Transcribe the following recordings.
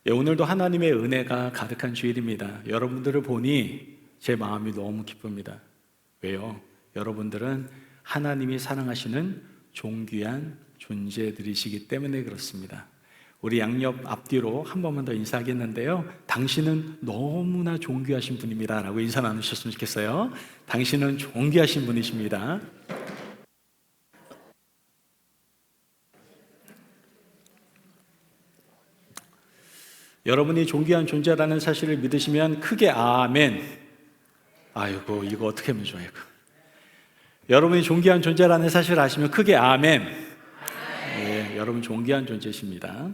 예, 오늘도 하나님의 은혜가 가득한 주일입니다. 여러분들을 보니 제 마음이 너무 기쁩니다. 왜요? 여러분들은 하나님이 사랑하시는 존귀한 존재들이시기 때문에 그렇습니다. 우리 양옆 앞뒤로 한 번만 더 인사하겠는데요. 당신은 너무나 존귀하신 분입니다 라고 인사 나누셨으면 좋겠어요. 당신은 존귀하신 분이십니다. 여러분이 존귀한 존재라는 사실을 믿으시면 크게 아멘. 아이고, 이거 어떻게 하면 좋아요? 여러분이 존귀한 존재라는 사실을 아시면 크게 아멘. 네, 여러분 존귀한 존재십니다.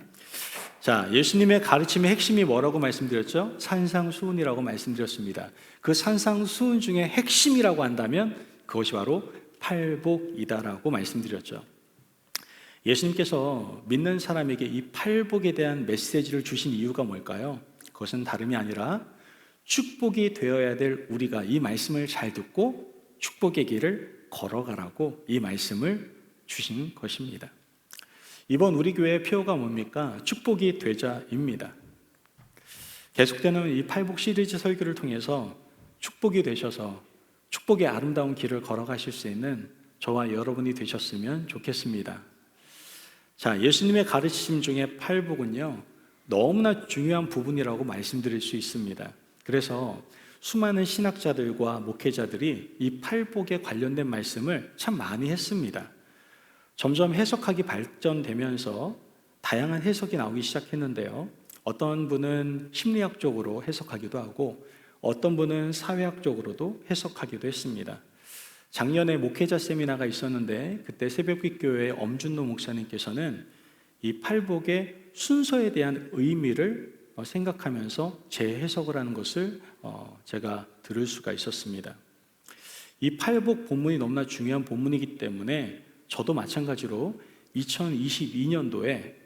자, 예수님의 가르침의 핵심이 뭐라고 말씀드렸죠? 산상수훈이라고 말씀드렸습니다. 그 산상수훈 중에 핵심이라고 한다면 그것이 바로 팔복이다라고 말씀드렸죠. 예수님께서 믿는 사람에게 이 팔복에 대한 메시지를 주신 이유가 뭘까요? 그것은 다름이 아니라 축복이 되어야 될 우리가 이 말씀을 잘 듣고 축복의 길을 걸어가라고 이 말씀을 주신 것입니다. 이번 우리 교회의 표어가 뭡니까? 축복이 되자입니다. 계속되는 이 팔복 시리즈 설교를 통해서 축복이 되셔서 축복의 아름다운 길을 걸어가실 수 있는 저와 여러분이 되셨으면 좋겠습니다. 자, 예수님의 가르침 중에 팔복은요, 너무나 중요한 부분이라고 말씀드릴 수 있습니다. 그래서 수많은 신학자들과 목회자들이 이 팔복에 관련된 말씀을 참 많이 했습니다. 점점 해석학이 발전되면서 다양한 해석이 나오기 시작했는데요. 어떤 분은 심리학적으로 해석하기도 하고 어떤 분은 사회학적으로도 해석하기도 했습니다. 작년에 목회자 세미나가 있었는데 그때 새벽기교회 엄준노 목사님께서는 이 팔복의 순서에 대한 의미를 생각하면서 재해석을 하는 것을 제가 들을 수가 있었습니다. 이 팔복 본문이 너무나 중요한 본문이기 때문에 저도 마찬가지로 2022년도에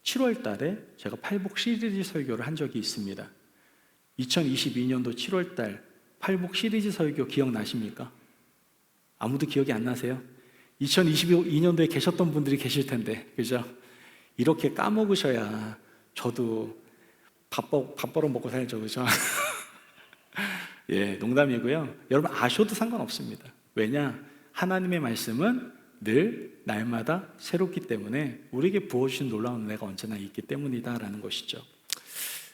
7월 달에 제가 팔복 시리즈 설교를 한 적이 있습니다. 2022년도 7월 달 팔복 시리즈 설교 기억나십니까? 아무도 기억이 안 나세요? 2022년도에 계셨던 분들이 계실 텐데, 그죠? 이렇게 까먹으셔야 저도 밥 벌어 먹고 살죠, 그죠? 예, 농담이고요. 여러분 아셔도 상관없습니다. 왜냐? 하나님의 말씀은 늘 날마다 새롭기 때문에 우리에게 부어주신 놀라운 은혜가 언제나 있기 때문이다라는 것이죠.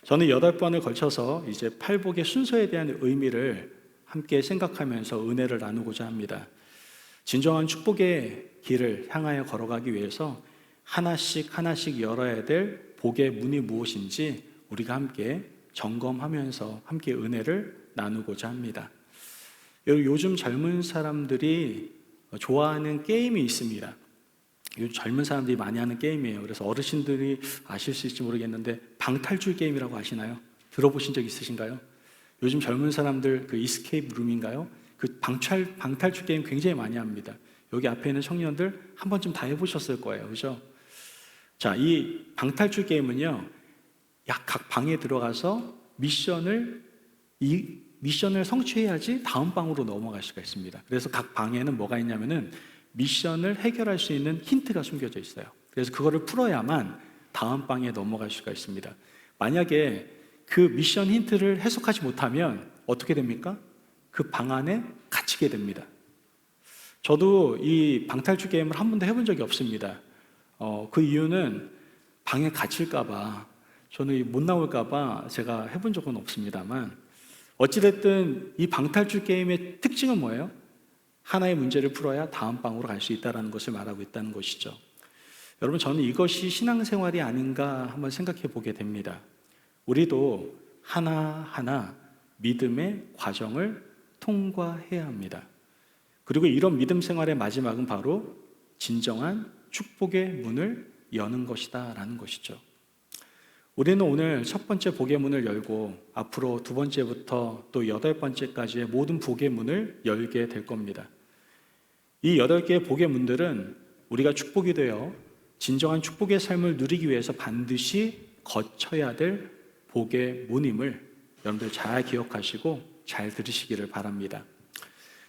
저는 8번을 걸쳐서 이제 팔복의 순서에 대한 의미를 함께 생각하면서 은혜를 나누고자 합니다. 진정한 축복의 길을 향하여 걸어가기 위해서 하나씩 하나씩 열어야 될 복의 문이 무엇인지 우리가 함께 점검하면서 함께 은혜를 나누고자 합니다. 요즘 젊은 사람들이 좋아하는 게임이 있습니다. 요즘 젊은 사람들이 많이 하는 게임이에요. 그래서 어르신들이 아실 수 있을지 모르겠는데 방탈출 게임이라고 아시나요? 들어보신 적 있으신가요? 요즘 젊은 사람들 그 이스케이프 룸인가요? 그 방탈출 게임 굉장히 많이 합니다. 여기 앞에 있는 청년들 한 번쯤 다 해보셨을 거예요. 그죠? 자, 이 방탈출 게임은요, 각 방에 들어가서 미션을 성취해야지 다음 방으로 넘어갈 수가 있습니다. 그래서 각 방에는 뭐가 있냐면은 미션을 해결할 수 있는 힌트가 숨겨져 있어요. 그래서 그거를 풀어야만 다음 방에 넘어갈 수가 있습니다. 만약에 그 미션 힌트를 해석하지 못하면 어떻게 됩니까? 그 방 안에 갇히게 됩니다. 저도 이 방탈출 게임을 한 번도 해본 적이 없습니다. 그 이유는 방에 갇힐까봐, 저는 못 나올까봐 제가 해본 적은 없습니다만, 어찌됐든 이 방탈출 게임의 특징은 뭐예요? 하나의 문제를 풀어야 다음 방으로 갈 수 있다는 것을 말하고 있다는 것이죠. 여러분, 저는 이것이 신앙생활이 아닌가 한번 생각해 보게 됩니다. 우리도 하나하나 믿음의 과정을 통과해야 합니다. 그리고 이런 믿음 생활의 마지막은 바로 진정한 축복의 문을 여는 것이다 라는 것이죠. 우리는 오늘 첫 번째 복의 문을 열고 앞으로 두 번째부터 또 8번째까지의 모든 복의 문을 열게 될 겁니다. 이 8개의 복의 문들은 우리가 축복이 되어 진정한 축복의 삶을 누리기 위해서 반드시 거쳐야 될 복의 문임을 여러분들 잘 기억하시고 잘 들으시기를 바랍니다.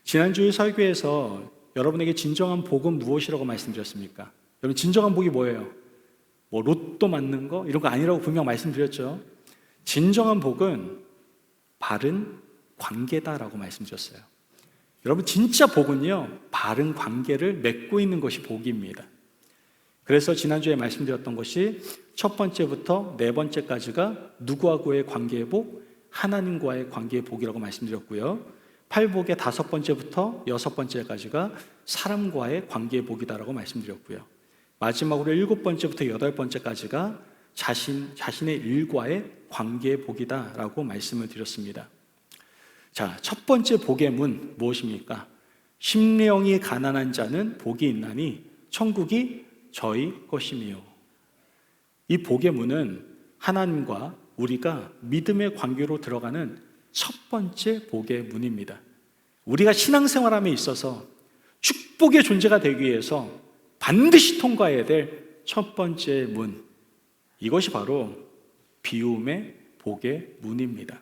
지난주의 설교에서 여러분에게 진정한 복은 무엇이라고 말씀드렸습니까? 여러분, 진정한 복이 뭐예요? 뭐 로또 맞는 거 이런 거 아니라고 분명 말씀드렸죠. 진정한 복은 바른 관계다라고 말씀드렸어요. 여러분 진짜 복은요, 바른 관계를 맺고 있는 것이 복입니다. 그래서 지난주에 말씀드렸던 것이 첫 번째부터 네 번째까지가 누구하고의 관계의 복, 하나님과의 관계의 복이라고 말씀드렸고요. 팔복의 다섯 번째부터 여섯 번째까지가 사람과의 관계의 복이다라고 말씀드렸고요. 마지막으로 일곱 번째부터 여덟 번째까지가 자신의 일과의 관계의 복이다라고 말씀을 드렸습니다. 자, 첫 번째 복의 문 무엇입니까? 심령이 가난한 자는 복이 있나니 천국이 저희 것이미요. 이 복의 문은 하나님과 우리가 믿음의 관계로 들어가는 첫 번째 복의 문입니다. 우리가 신앙생활함에 있어서 축복의 존재가 되기 위해서 반드시 통과해야 될 첫 번째 문, 이것이 바로 비움의 복의 문입니다.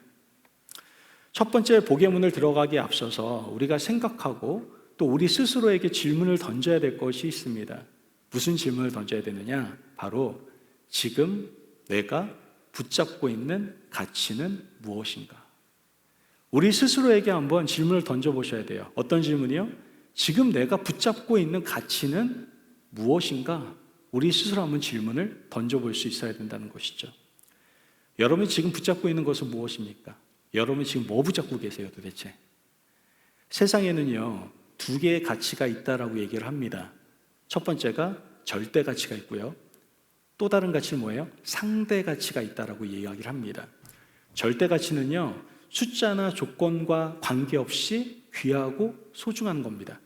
첫 번째 복의 문을 들어가기에 앞서서 우리가 생각하고 또 우리 스스로에게 질문을 던져야 될 것이 있습니다. 무슨 질문을 던져야 되느냐? 바로 지금 내가 붙잡고 있는 가치는 무엇인가? 우리 스스로에게 한번 질문을 던져보셔야 돼요. 어떤 질문이요? 지금 내가 붙잡고 있는 가치는 무엇인가? 우리 스스로 한번 질문을 던져볼 수 있어야 된다는 것이죠. 여러분이 지금 붙잡고 있는 것은 무엇입니까? 여러분이 지금 뭐 붙잡고 계세요 도대체? 세상에는요, 두 개의 가치가 있다라고 얘기를 합니다. 첫 번째가 절대 가치가 있고요. 또 다른 가치는 뭐예요? 상대 가치가 있다라고 이야기를 합니다. 절대 가치는요, 숫자나 조건과 관계없이 귀하고 소중한 겁니다.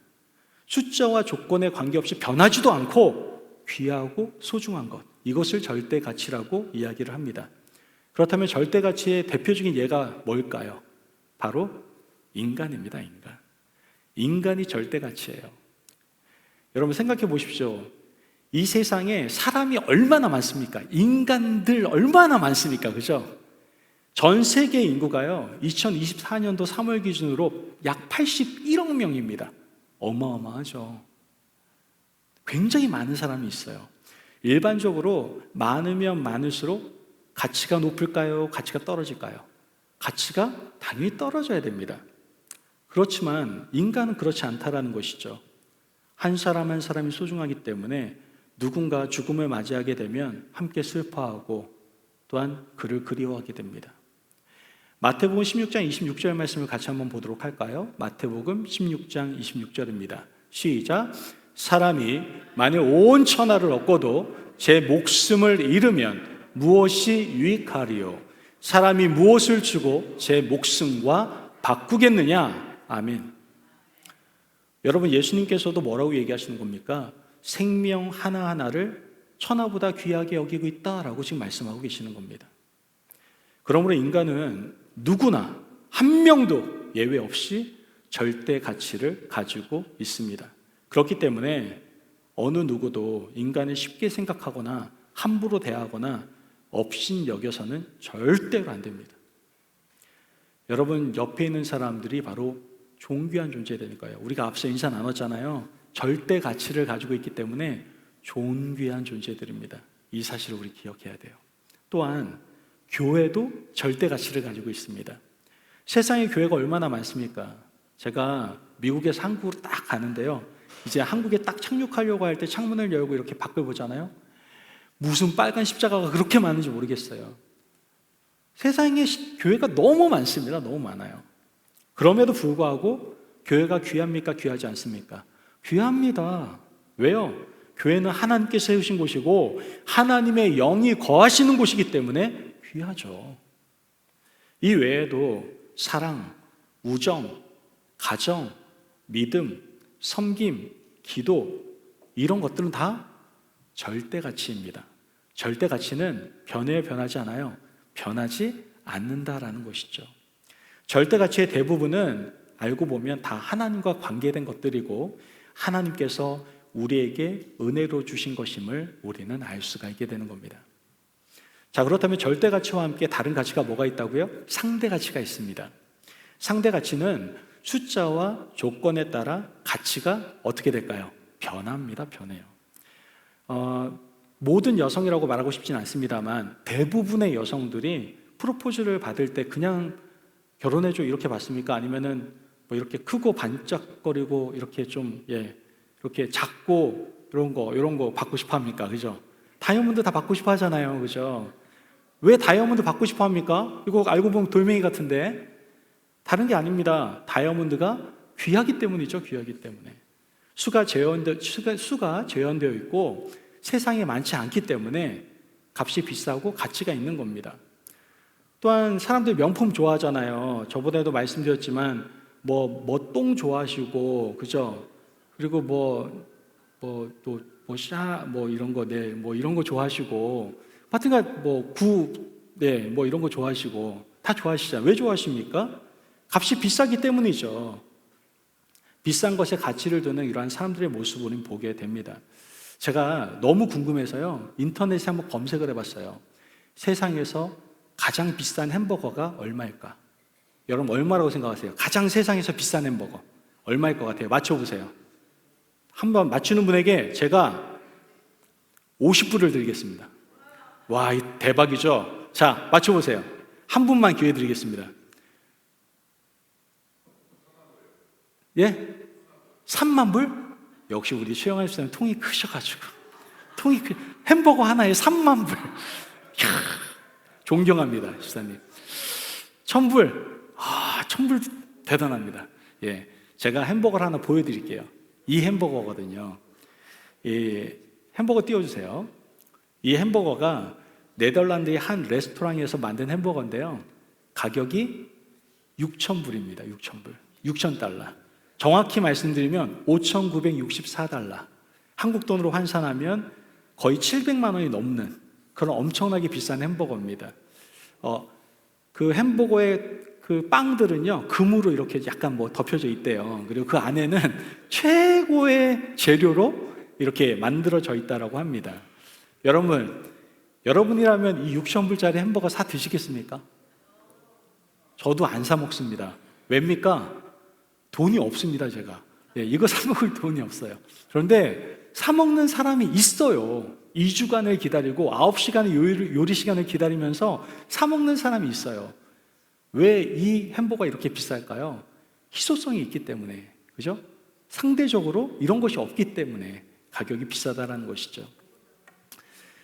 숫자와 조건에 관계없이 변하지도 않고 귀하고 소중한 것, 이것을 절대 가치라고 이야기를 합니다. 그렇다면 절대 가치의 대표적인 예가 뭘까요? 바로 인간입니다. 인간이 절대 가치예요. 여러분 생각해 보십시오. 이 세상에 사람이 얼마나 많습니까? 인간들 얼마나 많습니까? 그죠? 전 세계 인구가요, 2024년도 3월 기준으로 약 81억 명입니다. 어마어마하죠. 굉장히 많은 사람이 있어요. 일반적으로 많으면 많을수록 가치가 높을까요? 가치가 떨어질까요? 가치가 당연히 떨어져야 됩니다. 그렇지만 인간은 그렇지 않다라는 것이죠. 한 사람 한 사람이 소중하기 때문에 누군가 죽음을 맞이하게 되면 함께 슬퍼하고 또한 그를 그리워하게 됩니다. 마태복음 16장 26절 말씀을 같이 한번 보도록 할까요? 마태복음 16장 26절입니다. 시작. 사람이 만일 온 천하를 얻고도 제 목숨을 잃으면 무엇이 유익하리요? 사람이 무엇을 주고 제 목숨과 바꾸겠느냐? 아멘. 여러분 예수님께서도 뭐라고 얘기하시는 겁니까? 생명 하나하나를 천하보다 귀하게 여기고 있다라고 지금 말씀하고 계시는 겁니다. 그러므로 인간은 누구나 한 명도 예외 없이 절대 가치를 가지고 있습니다. 그렇기 때문에 어느 누구도 인간을 쉽게 생각하거나 함부로 대하거나 업신 여겨서는 절대로 안 됩니다. 여러분 옆에 있는 사람들이 바로 존귀한 존재되니까요. 우리가 앞서 인사 나눴잖아요. 절대 가치를 가지고 있기 때문에 존귀한 존재들입니다. 이 사실을 우리 기억해야 돼요. 또한 교회도 절대 가치를 가지고 있습니다. 세상에 교회가 얼마나 많습니까? 제가 미국에서 한국으로 딱 가는데요, 이제 한국에 딱 착륙하려고 할 때 창문을 열고 이렇게 밖을 보잖아요. 무슨 빨간 십자가가 그렇게 많은지 모르겠어요. 세상에 교회가 너무 많습니다. 너무 많아요. 그럼에도 불구하고 교회가 귀합니까? 귀하지 않습니까? 귀합니다. 왜요? 교회는 하나님께 세우신 곳이고 하나님의 영이 거하시는 곳이기 때문에 귀하죠. 이 외에도 사랑, 우정, 가정, 믿음, 섬김, 기도, 이런 것들은 다 절대 가치입니다. 절대 가치는 변하지 않아요. 변하지 않는다라는 것이죠. 절대 가치의 대부분은 알고 보면 다 하나님과 관계된 것들이고 하나님께서 우리에게 은혜로 주신 것임을 우리는 알 수가 있게 되는 겁니다. 자, 그렇다면 절대 가치와 함께 다른 가치가 뭐가 있다고요? 상대 가치가 있습니다. 상대 가치는 숫자와 조건에 따라 가치가 어떻게 될까요? 변합니다. 변해요. 모든 여성이라고 말하고 싶지는 않습니다만 대부분의 여성들이 프로포즈를 받을 때 그냥 결혼해줘 이렇게 받습니까? 아니면은 뭐 이렇게 크고 반짝거리고 이렇게 좀 이렇게 작고 이런 거 받고 싶어 합니까? 그죠? 다이아몬드 다 받고 싶어 하잖아요. 그죠? 왜 다이아몬드 받고 싶어 합니까? 이거 알고 보면 돌멩이 같은데 다른 게 아닙니다. 다이아몬드가 귀하기 때문이죠. 귀하기 때문에. 수가 재현되어 있고 세상에 많지 않기 때문에 값이 비싸고 가치가 있는 겁니다. 또한 사람들 명품 좋아하잖아요. 저번에도 말씀드렸지만 뭐 똥 좋아하시고 그죠? 그리고 이런 거 뭐 이런 거 좋아하시고 하여튼간 뭐 이런 거 좋아하시고 다 좋아하시잖아요. 왜 좋아하십니까? 값이 비싸기 때문이죠. 비싼 것에 가치를 두는 이러한 사람들의 모습을 우리는 보게 됩니다. 제가 너무 궁금해서요. 인터넷에 한번 검색을 해봤어요. 세상에서 가장 비싼 햄버거가 얼마일까? 여러분 얼마라고 생각하세요? 가장 세상에서 비싼 햄버거 얼마일 것 같아요? 맞춰보세요. 한번 맞추는 분에게 제가 50불을 드리겠습니다. 와, 대박이죠? 자, 맞춰보세요. 한 분만 기회 드리겠습니다. 예? 3만 불? 역시 우리 최영환 집사님 통이 크셔가지고 햄버거 하나에 3만 불. 이야, 존경합니다, 집사님. 1,000불. 1,000불 대단합니다. 예, 제가 햄버거를 하나 보여드릴게요. 이 햄버거거든요. 이 햄버거 띄워주세요. 이 햄버거가 네덜란드의 한 레스토랑에서 만든 햄버거인데요. 가격이 6,000불입니다. 6,000불. 6,000달러. 정확히 말씀드리면 5,964달러. 한국 돈으로 환산하면 거의 700만 원이 넘는 그런 엄청나게 비싼 햄버거입니다. 그 햄버거의 그 빵들은요, 금으로 이렇게 약간 덮여져 있대요. 그리고 그 안에는 최고의 재료로 이렇게 만들어져 있다라고 합니다. 여러분이라면 이 6,000불짜리 햄버거 사 드시겠습니까? 저도 안 사 먹습니다. 왜입니까? 돈이 없습니다, 제가. 이거 사 먹을 돈이 없어요. 그런데 사 먹는 사람이 있어요. 2주간을 기다리고 9시간의 요리 시간을 기다리면서 사 먹는 사람이 있어요. 왜 이 햄버거가 이렇게 비쌀까요? 희소성이 있기 때문에. 그죠? 상대적으로 이런 것이 없기 때문에 가격이 비싸다라는 것이죠.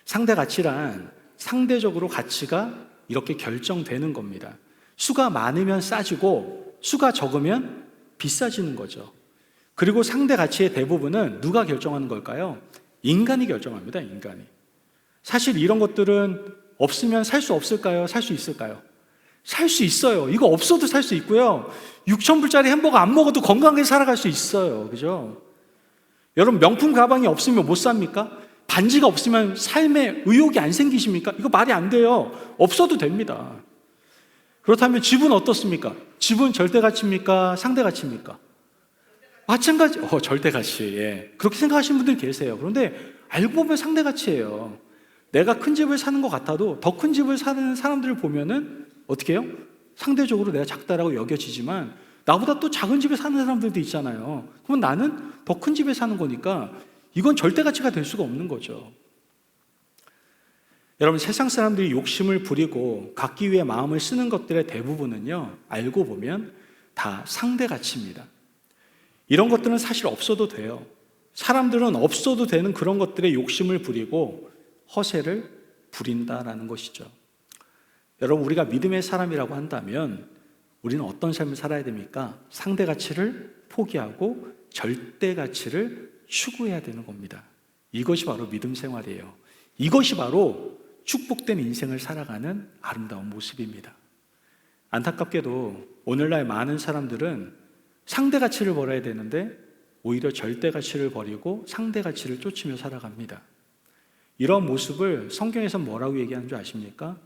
상대 가치란 상대적으로 가치가 이렇게 결정되는 겁니다. 수가 많으면 싸지고 수가 적으면 비싸지는 거죠. 그리고 상대 가치의 대부분은 누가 결정하는 걸까요? 인간이 결정합니다. 인간이. 사실 이런 것들은 없으면 살 수 없을까요? 살 수 있을까요? 살 수 있어요. 이거 없어도 살 수 있고요. 6,000불짜리 햄버거 안 먹어도 건강하게 살아갈 수 있어요. 그죠? 여러분 명품 가방이 없으면 못 삽니까? 반지가 없으면 삶에 의욕이 안 생기십니까? 이거 말이 안 돼요. 없어도 됩니다. 그렇다면 집은 어떻습니까? 집은 절대가치입니까? 상대가치입니까? 마찬가지. 절대가치. 예. 그렇게 생각하시는 분들 계세요. 그런데 알고 보면 상대가치예요. 내가 큰 집을 사는 것 같아도 더 큰 집을 사는 사람들을 보면은 어떻게 해요? 상대적으로 내가 작다라고 여겨지지만 나보다 또 작은 집에 사는 사람들도 있잖아요. 그럼 나는 더 큰 집에 사는 거니까 이건 절대가치가 될 수가 없는 거죠. 여러분 세상 사람들이 욕심을 부리고 갖기 위해 마음을 쓰는 것들의 대부분은요, 알고 보면 다 상대가치입니다. 이런 것들은 사실 없어도 돼요. 사람들은 없어도 되는 그런 것들에 욕심을 부리고 허세를 부린다라는 것이죠. 여러분 우리가 믿음의 사람이라고 한다면 우리는 어떤 삶을 살아야 됩니까? 상대 가치를 포기하고 절대 가치를 추구해야 되는 겁니다. 이것이 바로 믿음 생활이에요. 이것이 바로 축복된 인생을 살아가는 아름다운 모습입니다. 안타깝게도 오늘날 많은 사람들은 상대 가치를 버려야 되는데 오히려 절대 가치를 버리고 상대 가치를 쫓으며 살아갑니다. 이런 모습을 성경에서 뭐라고 얘기하는 줄 아십니까?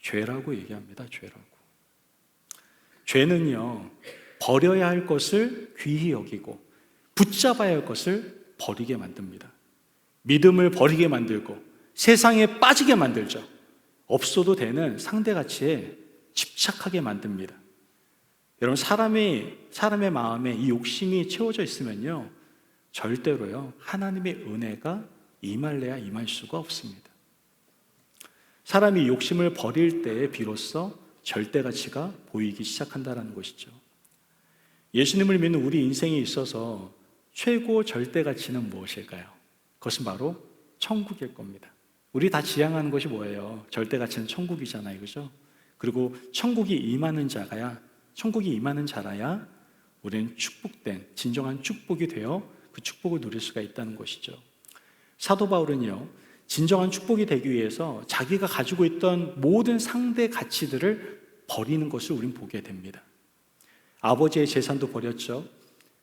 죄라고 얘기합니다. 죄라고. 죄는요, 버려야 할 것을 귀히 여기고 붙잡아야 할 것을 버리게 만듭니다. 믿음을 버리게 만들고 세상에 빠지게 만들죠. 없어도 되는 상대 가치에 집착하게 만듭니다. 여러분 사람의 마음에 이 욕심이 채워져 있으면요, 절대로요 하나님의 은혜가 임할래야 임할 수가 없습니다. 사람이 욕심을 버릴 때에 비로소 절대 가치가 보이기 시작한다는 것이죠. 예수님을 믿는 우리 인생에 있어서 최고 절대 가치는 무엇일까요? 그것은 바로 천국일 겁니다. 우리 다 지향하는 것이 뭐예요? 절대 가치는 천국이잖아요, 그죠? 그리고 천국이 임하는 자라야 우리는 축복된 진정한 축복이 되어 그 축복을 누릴 수가 있다는 것이죠. 사도 바울은요, 진정한 축복이 되기 위해서 자기가 가지고 있던 모든 상대 가치들을 버리는 것을 우린 보게 됩니다. 아버지의 재산도 버렸죠.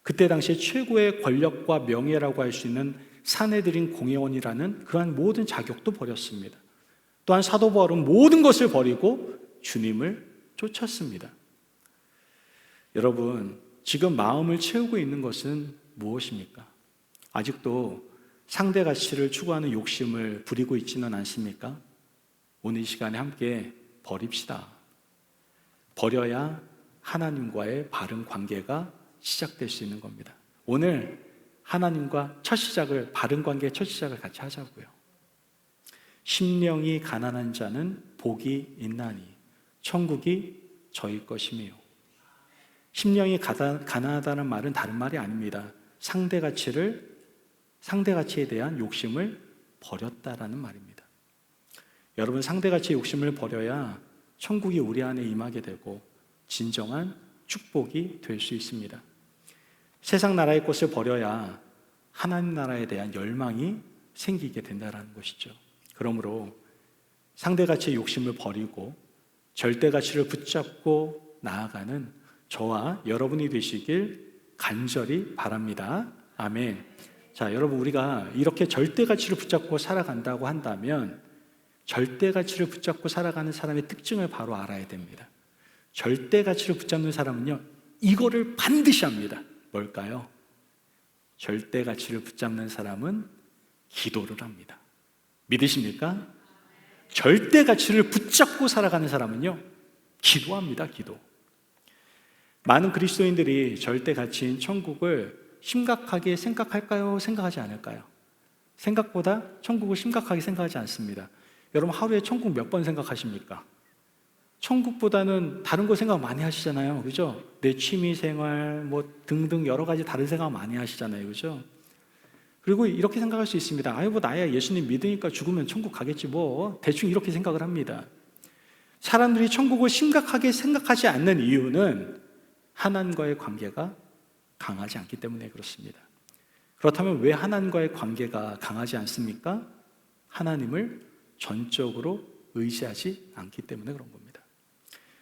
그때 당시에 최고의 권력과 명예라고 할 수 있는 사내들인 공회원이라는 그러한 모든 자격도 버렸습니다. 또한 사도 바울은 모든 것을 버리고 주님을 쫓았습니다. 여러분, 지금 마음을 채우고 있는 것은 무엇입니까? 아직도 상대 가치를 추구하는 욕심을 부리고 있지는 않습니까? 오늘 이 시간에 함께 버립시다. 버려야 하나님과의 바른 관계가 시작될 수 있는 겁니다. 오늘 하나님과 바른 관계의 첫 시작을 같이 하자고요. 심령이 가난한 자는 복이 있나니 천국이 저희 것이며. 심령이 가난하다는 말은 다른 말이 아닙니다. 상대 가치에 대한 욕심을 버렸다라는 말입니다. 여러분, 상대 가치의 욕심을 버려야 천국이 우리 안에 임하게 되고 진정한 축복이 될 수 있습니다. 세상 나라의 것을 버려야 하나님 나라에 대한 열망이 생기게 된다는 것이죠. 그러므로 상대 가치의 욕심을 버리고 절대 가치를 붙잡고 나아가는 저와 여러분이 되시길 간절히 바랍니다. 아멘. 자, 여러분, 우리가 이렇게 절대 가치를 붙잡고 살아간다고 한다면 절대 가치를 붙잡고 살아가는 사람의 특징을 바로 알아야 됩니다. 절대 가치를 붙잡는 사람은요, 이거를 반드시 합니다. 뭘까요? 절대 가치를 붙잡는 사람은 기도를 합니다. 믿으십니까? 절대 가치를 붙잡고 살아가는 사람은요, 기도합니다. 기도. 많은 그리스도인들이 절대 가치인 천국을 심각하게 생각할까요? 생각하지 않을까요? 생각보다 천국을 심각하게 생각하지 않습니다. 여러분, 하루에 천국 몇 번 생각하십니까? 천국보다는 다른 거 생각 많이 하시잖아요, 그죠? 내 취미 생활 뭐 등등 여러 가지 다른 생각 많이 하시잖아요, 그죠? 그리고 이렇게 생각할 수 있습니다. 아유, 뭐 나야 예수님 믿으니까 죽으면 천국 가겠지 뭐. 대충 이렇게 생각을 합니다. 사람들이 천국을 심각하게 생각하지 않는 이유는 하나님과의 관계가 강하지 않기 때문에 그렇습니다. 그렇다면 왜 하나님과의 관계가 강하지 않습니까? 하나님을 전적으로 의지하지 않기 때문에 그런 겁니다.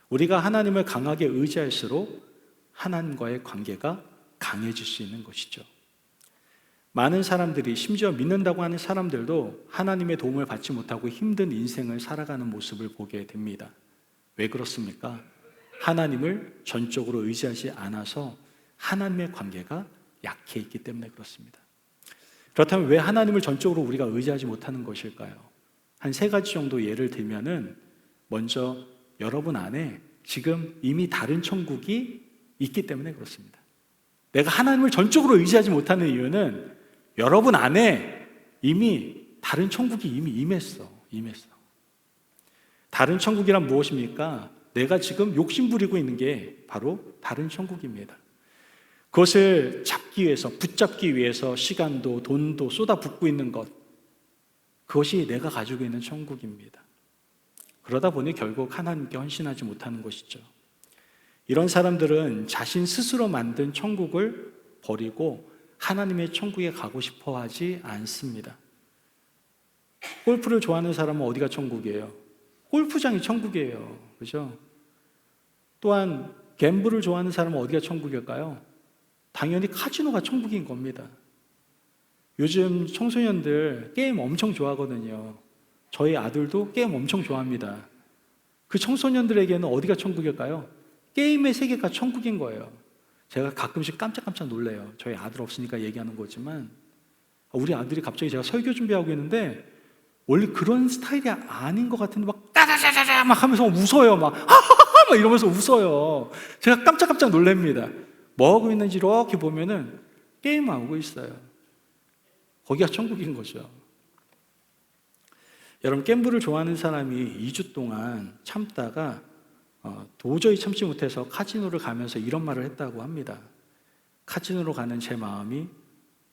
우리가 하나님을 강하게 의지할수록 하나님과의 관계가 강해질 수 있는 것이죠. 많은 사람들이, 심지어 믿는다고 하는 사람들도 하나님의 도움을 받지 못하고 힘든 인생을 살아가는 모습을 보게 됩니다. 왜 그렇습니까? 하나님을 전적으로 의지하지 않아서 하나님의 관계가 약해 있기 때문에 그렇습니다. 그렇다면 왜 하나님을 전적으로 우리가 의지하지 못하는 것일까요? 한 3가지 정도 예를 들면은, 먼저 여러분 안에 지금 이미 다른 천국이 있기 때문에 그렇습니다. 내가 하나님을 전적으로 의지하지 못하는 이유는 여러분 안에 이미 다른 천국이 이미 임했어. 다른 천국이란 무엇입니까? 내가 지금 욕심 부리고 있는 게 바로 다른 천국입니다. 그것을 붙잡기 위해서 시간도 돈도 쏟아붓고 있는 것, 그것이 내가 가지고 있는 천국입니다. 그러다 보니 결국 하나님께 헌신하지 못하는 것이죠. 이런 사람들은 자신 스스로 만든 천국을 버리고 하나님의 천국에 가고 싶어 하지 않습니다. 골프를 좋아하는 사람은 어디가 천국이에요? 골프장이 천국이에요. 그죠? 또한 갬블을 좋아하는 사람은 어디가 천국일까요? 당연히 카지노가 천국인 겁니다. 요즘 청소년들 게임 엄청 좋아하거든요. 저희 아들도 게임 엄청 좋아합니다. 그 청소년들에게는 어디가 천국일까요? 게임의 세계가 천국인 거예요. 제가 가끔씩 깜짝깜짝 놀래요. 저희 아들 없으니까 얘기하는 거지만, 우리 아들이 갑자기 제가 설교 준비하고 있는데 원래 그런 스타일이 아닌 것 같은데 막 따다다다다 막 하면서 웃어요. 막 하하하 막 이러면서 웃어요. 제가 깜짝깜짝 놀랍니다. 뭐 하고 있는지 이렇게 보면은 게임하고 있어요. 거기가 천국인 거죠. 여러분, 갬블을 좋아하는 사람이 2주 동안 참다가 도저히 참지 못해서 카지노를 가면서 이런 말을 했다고 합니다. 카지노로 가는 제 마음이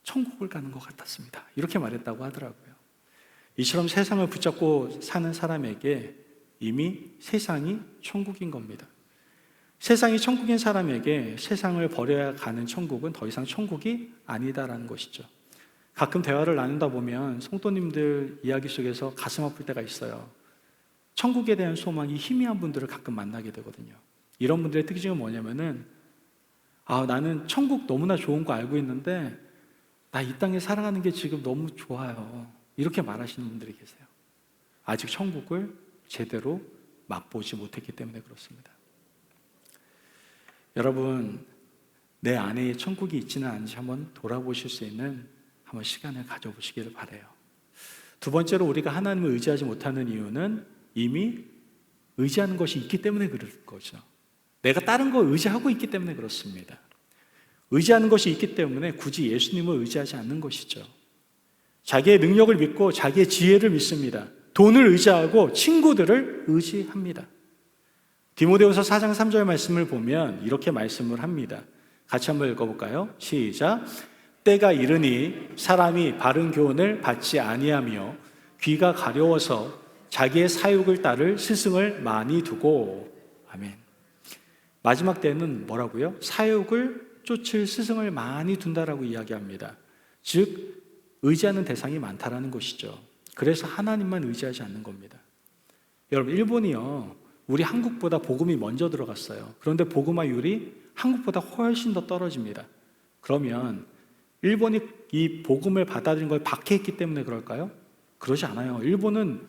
천국을 가는 것 같았습니다. 이렇게 말했다고 하더라고요. 이처럼 세상을 붙잡고 사는 사람에게 이미 세상이 천국인 겁니다. 세상이 천국인 사람에게 세상을 버려야 가는 천국은 더 이상 천국이 아니다라는 것이죠. 가끔 대화를 나누다 보면 성도님들 이야기 속에서 가슴 아플 때가 있어요. 천국에 대한 소망이 희미한 분들을 가끔 만나게 되거든요. 이런 분들의 특징은 뭐냐면은, 나는 천국 너무나 좋은 거 알고 있는데 나 이 땅에 살아가는 게 지금 너무 좋아요. 이렇게 말하시는 분들이 계세요. 아직 천국을 제대로 맛보지 못했기 때문에 그렇습니다. 여러분, 내 안에 천국이 있지는 않은지 한번 돌아보실 수 있는 한번 시간을 가져보시기를 바라요. 두 번째로 우리가 하나님을 의지하지 못하는 이유는 이미 의지하는 것이 있기 때문에 그럴 거죠. 내가 다른 거 의지하고 있기 때문에 그렇습니다. 의지하는 것이 있기 때문에 굳이 예수님을 의지하지 않는 것이죠. 자기의 능력을 믿고 자기의 지혜를 믿습니다. 돈을 의지하고 친구들을 의지합니다. 디모데후서 4장 3절 말씀을 보면 이렇게 말씀을 합니다. 같이 한번 읽어볼까요? 시작. 때가 이르니 사람이 바른 교훈을 받지 아니하며 귀가 가려워서 자기의 사욕을 따를 스승을 많이 두고. 아멘. 마지막 때는 뭐라고요? 사욕을 쫓을 스승을 많이 둔다라고 이야기합니다. 즉 의지하는 대상이 많다라는 것이죠. 그래서 하나님만 의지하지 않는 겁니다. 여러분, 일본이요, 우리 한국보다 복음이 먼저 들어갔어요. 그런데 복음화율이 한국보다 훨씬 더 떨어집니다. 그러면 일본이 이 복음을 받아들인 걸 박해했기 때문에 그럴까요? 그러지 않아요. 일본은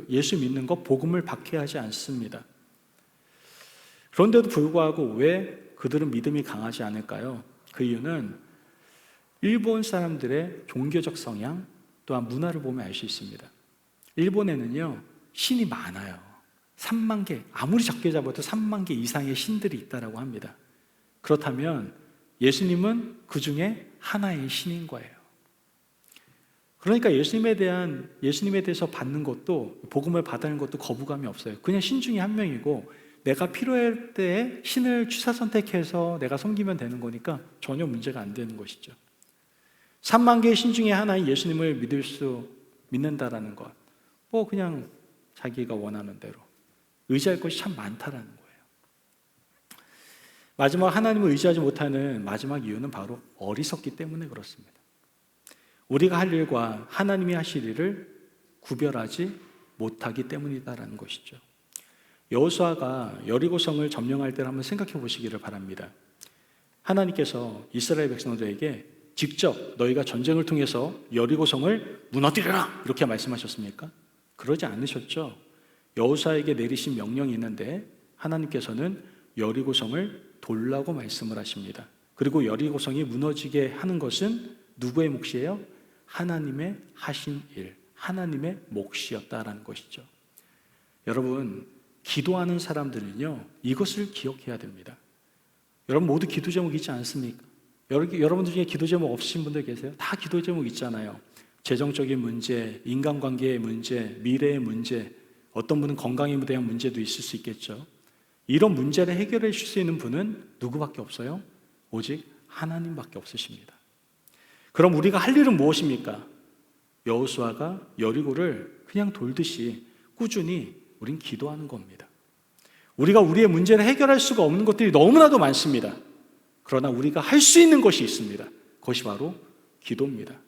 예수 믿는 것, 복음을 박해하지 않습니다. 그런데도 불구하고 왜 그들은 믿음이 강하지 않을까요? 그 이유는 일본 사람들의 종교적 성향 또한 문화를 보면 알 수 있습니다. 일본에는요, 신이 많아요. 3만 개, 아무리 적게 잡아도 3만 개 이상의 신들이 있다고 합니다. 그렇다면 예수님은 그 중에 하나의 신인 거예요. 그러니까 예수님에 대해서 받는 것도, 복음을 받는 것도 거부감이 없어요. 그냥 신 중에 한 명이고 내가 필요할 때에 신을 취사 선택해서 내가 섬기면 되는 거니까 전혀 문제가 안 되는 것이죠. 3만 개의 신 중에 하나인 예수님을 믿는다라는 것, 그냥 자기가 원하는 대로 의지할 것이 참 많다라는 거예요. 마지막, 하나님을 의지하지 못하는 마지막 이유는 바로 어리석기 때문에 그렇습니다. 우리가 할 일과 하나님이 하실 일을 구별하지 못하기 때문이다라는 것이죠. 여호수아가 여리고성을 점령할 때를 한번 생각해 보시기를 바랍니다. 하나님께서 이스라엘 백성들에게 직접 너희가 전쟁을 통해서 여리고성을 무너뜨려라 이렇게 말씀하셨습니까? 그러지 않으셨죠. 여호수아에게 내리신 명령이 있는데 하나님께서는 여리고성을 돌라고 말씀을 하십니다. 그리고 여리고성이 무너지게 하는 것은 누구의 몫이에요? 하나님의 하신 일, 하나님의 몫이었다라는 것이죠. 여러분, 기도하는 사람들은요, 이것을 기억해야 됩니다. 여러분 모두 기도 제목 있지 않습니까? 여러분들 중에 기도 제목 없으신 분들 계세요? 다 기도 제목 있잖아요. 재정적인 문제, 인간관계의 문제, 미래의 문제, 어떤 분은 건강에 대한 문제도 있을 수 있겠죠. 이런 문제를 해결해 줄 수 있는 분은 누구밖에 없어요? 오직 하나님밖에 없으십니다. 그럼 우리가 할 일은 무엇입니까? 여호수아가 여리고를 그냥 돌듯이 꾸준히 우린 기도하는 겁니다. 우리가 우리의 문제를 해결할 수가 없는 것들이 너무나도 많습니다. 그러나 우리가 할 수 있는 것이 있습니다. 그것이 바로 기도입니다.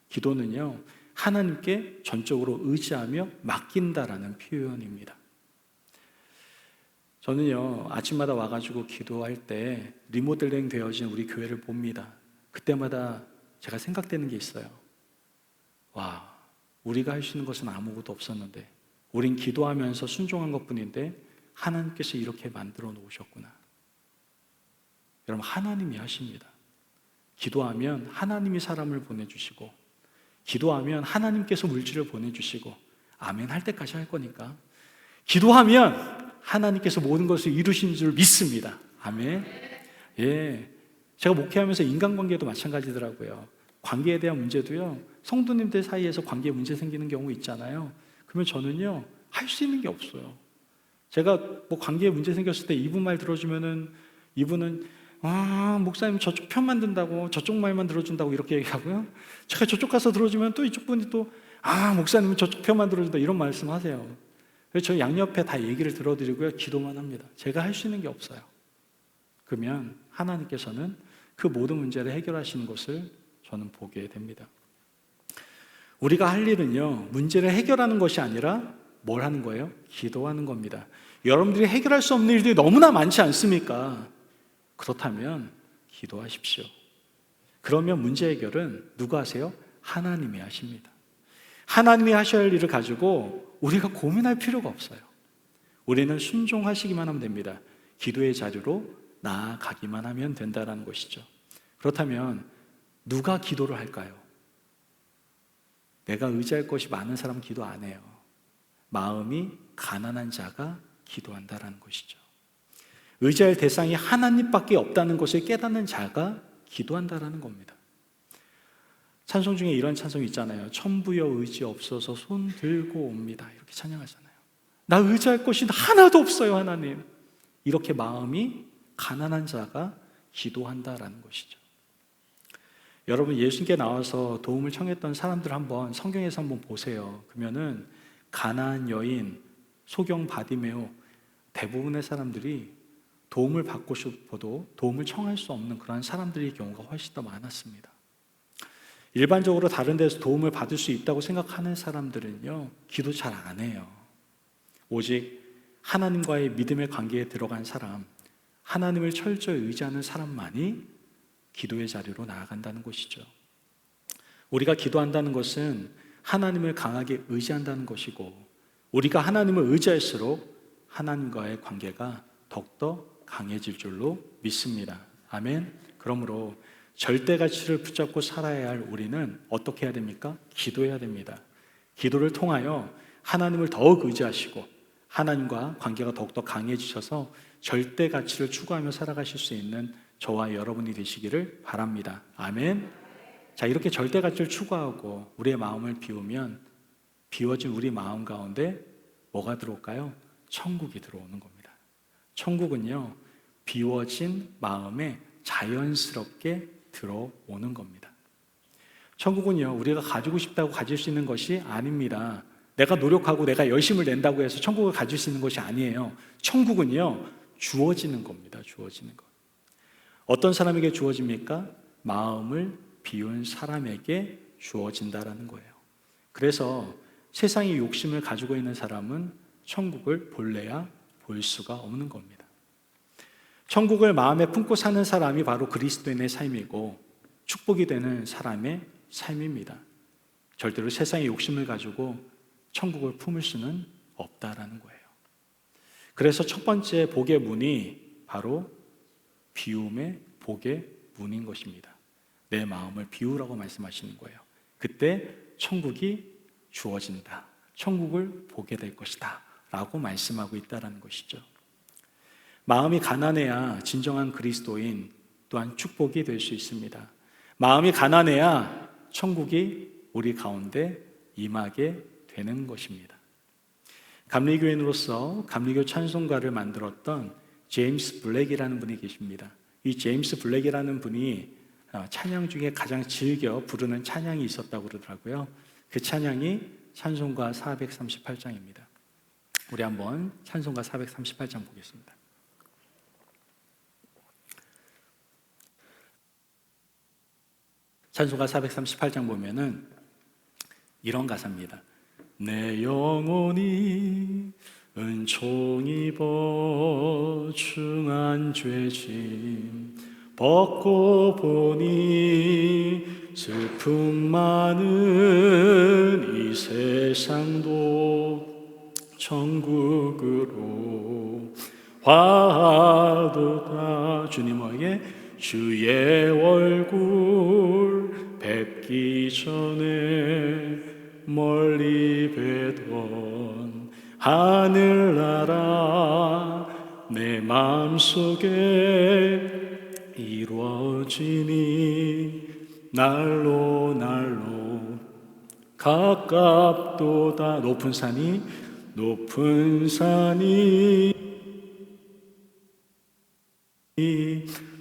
기도는요, 하나님께 전적으로 의지하며 맡긴다라는 표현입니다. 저는요, 아침마다 와가지고 기도할 때 리모델링 되어진 우리 교회를 봅니다. 그때마다 제가 생각되는 게 있어요. 와, 우리가 할 수 있는 것은 아무것도 없었는데 우린 기도하면서 순종한 것뿐인데 하나님께서 이렇게 만들어 놓으셨구나. 여러분, 하나님이 하십니다. 기도하면 하나님이 사람을 보내주시고, 기도하면 하나님께서 물질을 보내주시고, 아멘 할 때까지 할 거니까 기도하면 하나님께서 모든 것을 이루신 줄 믿습니다. 아멘. 예, 제가 목회하면서 인간관계도 마찬가지더라고요. 관계에 대한 문제도요, 성도님들 사이에서 관계에 문제 생기는 경우 있잖아요. 그러면 저는요, 할 수 있는 게 없어요. 제가 뭐 관계에 문제 생겼을 때 이분 말 들어주면은 이분은 목사님 저쪽 편만 든다고, 저쪽 말만 들어준다고 이렇게 얘기하고요. 제가 저쪽 가서 들어주면 또 이쪽 분이 또 목사님은 저쪽 편만 들어준다 이런 말씀하세요. 그래서 저 양옆에 다 얘기를 들어드리고요, 기도만 합니다. 제가 할 수 있는 게 없어요. 그러면 하나님께서는 그 모든 문제를 해결하시는 것을 저는 보게 됩니다. 우리가 할 일은요, 문제를 해결하는 것이 아니라 뭘 하는 거예요? 기도하는 겁니다. 여러분들이 해결할 수 없는 일들이 너무나 많지 않습니까? 그렇다면 기도하십시오. 그러면 문제 해결은 누가 하세요? 하나님이 하십니다. 하나님이 하셔야 할 일을 가지고 우리가 고민할 필요가 없어요. 우리는 순종하시기만 하면 됩니다. 기도의 자리로 나아가기만 하면 된다는 것이죠. 그렇다면 누가 기도를 할까요? 내가 의지할 것이 많은 사람은 기도 안 해요. 마음이 가난한 자가 기도한다는 것이죠. 의지할 대상이 하나님밖에 없다는 것을 깨닫는 자가 기도한다는 겁니다. 찬송 중에 이런 찬송이 있잖아요. 천부여 의지 없어서 손 들고 옵니다. 이렇게 찬양하잖아요. 나 의지할 것이 하나도 없어요, 하나님. 이렇게 마음이 가난한 자가 기도한다라는 것이죠. 여러분, 예수님께 나와서 도움을 청했던 사람들 한번 성경에서 한번 보세요. 그러면은 가나안 여인, 소경 바디메오, 대부분의 사람들이 도움을 받고 싶어도 도움을 청할 수 없는 그런 사람들의 경우가 훨씬 더 많았습니다. 일반적으로 다른 데서 도움을 받을 수 있다고 생각하는 사람들은요, 기도 잘 안 해요. 오직 하나님과의 믿음의 관계에 들어간 사람, 하나님을 철저히 의지하는 사람만이 기도의 자리로 나아간다는 것이죠. 우리가 기도한다는 것은 하나님을 강하게 의지한다는 것이고, 우리가 하나님을 의지할수록 하나님과의 관계가 더욱더 강해질 줄로 믿습니다. 아멘. 그러므로 절대 가치를 붙잡고 살아야 할 우리는 어떻게 해야 됩니까? 기도해야 됩니다. 기도를 통하여 하나님을 더욱 의지하시고 하나님과 관계가 더욱더 강해지셔서 절대 가치를 추구하며 살아가실 수 있는 저와 여러분이 되시기를 바랍니다. 아멘. 자, 이렇게 절대 가치를 추구하고 우리의 마음을 비우면 비워진 우리 마음 가운데 뭐가 들어올까요? 천국이 들어오는 겁니다. 천국은요, 비워진 마음에 자연스럽게 들어오는 겁니다. 천국은요, 우리가 가지고 싶다고 가질 수 있는 것이 아닙니다. 내가 노력하고 내가 열심을 낸다고 해서 천국을 가질 수 있는 것이 아니에요. 천국은요, 주어지는 겁니다. 주어지는 것. 어떤 사람에게 주어집니까? 마음을 비운 사람에게 주어진다라는 거예요. 그래서 세상의 욕심을 가지고 있는 사람은 천국을 볼래야 볼 수가 없는 겁니다. 천국을 마음에 품고 사는 사람이 바로 그리스도인의 삶이고 축복이 되는 사람의 삶입니다. 절대로 세상의 욕심을 가지고 천국을 품을 수는 없다라는 거예요. 그래서 첫 번째 복의 문이 바로 비움의 복의 문인 것입니다. 내 마음을 비우라고 말씀하시는 거예요. 그때 천국이 주어진다. 천국을 보게 될 것이다. 라고 말씀하고 있다는 것이죠. 마음이 가난해야 진정한 그리스도인 또한 축복이 될 수 있습니다. 마음이 가난해야 천국이 우리 가운데 임하게 되는 것입니다. 감리교인으로서 감리교 찬송가를 만들었던 제임스 블랙이라는 분이 계십니다. 이 제임스 블랙이라는 분이 찬양 중에 가장 즐겨 부르는 찬양이 있었다고 그러더라고요. 그 찬양이 찬송가 438장입니다. 우리 한번 찬송가 438장 보겠습니다. 찬송가 438장 보면은 이런 가사입니다. 내 영혼이 은총 입어 중한 죄짐 벗고 보니 슬픔 많은 이 세상도 천국으로 화도다. 주님에게 주의 얼굴 뵙기 전에 멀리 뵈던 하늘나라 내 마음속에 이루어지니 날로 날로 가깝도다. 높은 산이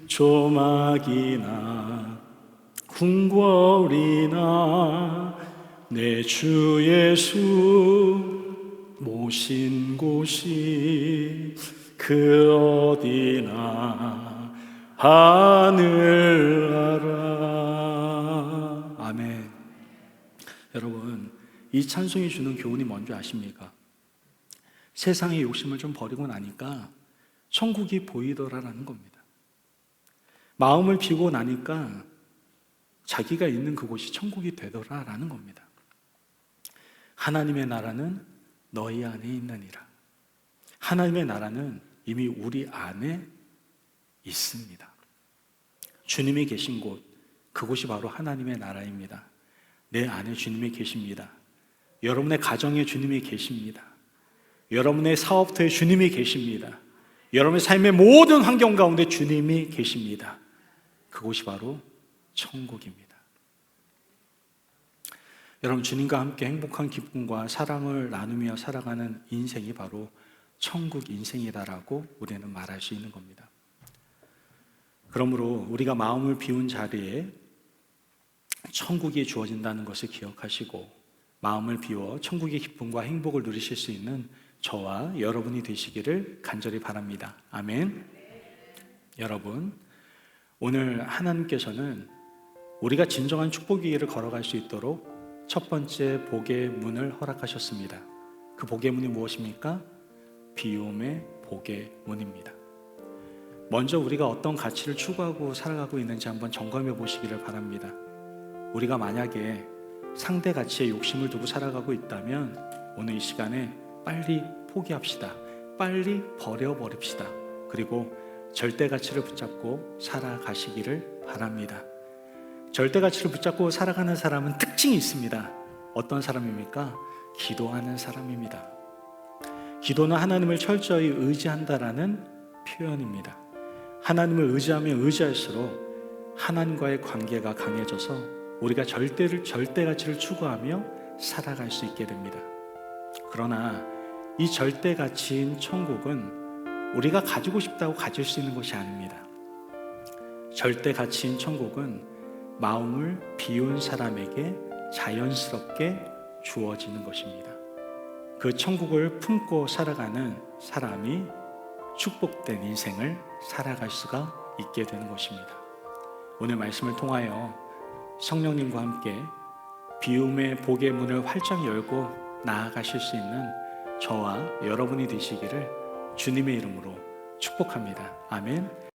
조막이나 궁궐이나 내 주 예수 모신 곳이 그 어디나 하늘나라. 아멘. 여러분, 이 찬송이 주는 교훈이 뭔지 아십니까? 세상의 욕심을 좀 버리고 나니까 천국이 보이더라라는 겁니다. 마음을 비우고 나니까 자기가 있는 그곳이 천국이 되더라라는 겁니다. 하나님의 나라는 너희 안에 있느니라. 하나님의 나라는 이미 우리 안에 있습니다. 주님이 계신 곳, 그곳이 바로 하나님의 나라입니다. 내 안에 주님이 계십니다. 여러분의 가정에 주님이 계십니다. 여러분의 사업터에 주님이 계십니다. 여러분의 삶의 모든 환경 가운데 주님이 계십니다. 그곳이 바로 천국입니다. 여러분, 주님과 함께 행복한 기쁨과 사랑을 나누며 살아가는 인생이 바로 천국 인생이다라고 우리는 말할 수 있는 겁니다. 그러므로 우리가 마음을 비운 자리에 천국이 주어진다는 것을 기억하시고 마음을 비워 천국의 기쁨과 행복을 누리실 수 있는 저와 여러분이 되시기를 간절히 바랍니다. 아멘. 여러분, 오늘 하나님께서는 우리가 진정한 축복의 길을 걸어갈 수 있도록 첫 번째 복의 문을 허락하셨습니다. 그 복의 문이 무엇입니까? 비움의 복의 문입니다. 먼저 우리가 어떤 가치를 추구하고 살아가고 있는지 한번 점검해 보시기를 바랍니다. 우리가 만약에 상대 가치에 욕심을 두고 살아가고 있다면 오늘 이 시간에 빨리 포기합시다. 빨리 버려버립시다. 그리고 절대 가치를 붙잡고 살아가시기를 바랍니다. 절대 가치를 붙잡고 살아가는 사람은 특징이 있습니다. 어떤 사람입니까? 기도하는 사람입니다. 기도는 하나님을 철저히 의지한다라는 표현입니다. 하나님을 의지하면 의지할수록 하나님과의 관계가 강해져서 우리가 절대 가치를 추구하며 살아갈 수 있게 됩니다. 그러나 이 절대 가치인 천국은 우리가 가지고 싶다고 가질 수 있는 것이 아닙니다. 절대 가치인 천국은 마음을 비운 사람에게 자연스럽게 주어지는 것입니다. 그 천국을 품고 살아가는 사람이 축복된 인생을 살아갈 수가 있게 되는 것입니다. 오늘 말씀을 통하여 성령님과 함께 비움의 복의 문을 활짝 열고 나아가실 수 있는 저와 여러분이 되시기를 주님의 이름으로 축복합니다. 아멘.